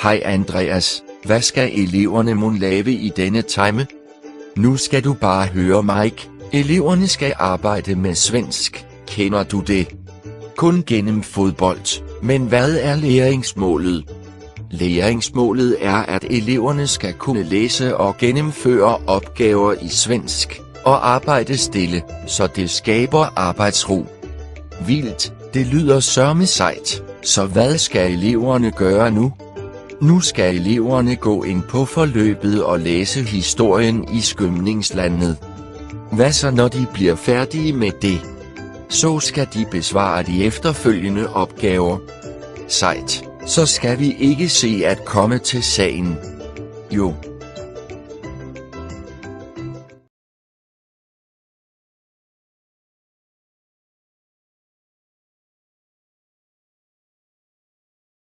Hej Andreas, hvad skal eleverne mon lave i denne time? Nu skal du bare høre Mike, eleverne skal arbejde med svensk, kender du det? Kun gennem fodbold, men hvad er læringsmålet? Læringsmålet er, at eleverne skal kunne læse og gennemføre opgaver i svensk, og arbejde stille, så det skaber arbejdsro. Vildt, det lyder sørme sejt, så hvad skal eleverne gøre nu? Nu skal eleverne gå ind på forløbet og læse historien i skymningslandet. Hvad så når de bliver færdige med det? Så skal de besvare de efterfølgende opgaver. Sejt, så skal vi ikke se at komme til sagen. Jo.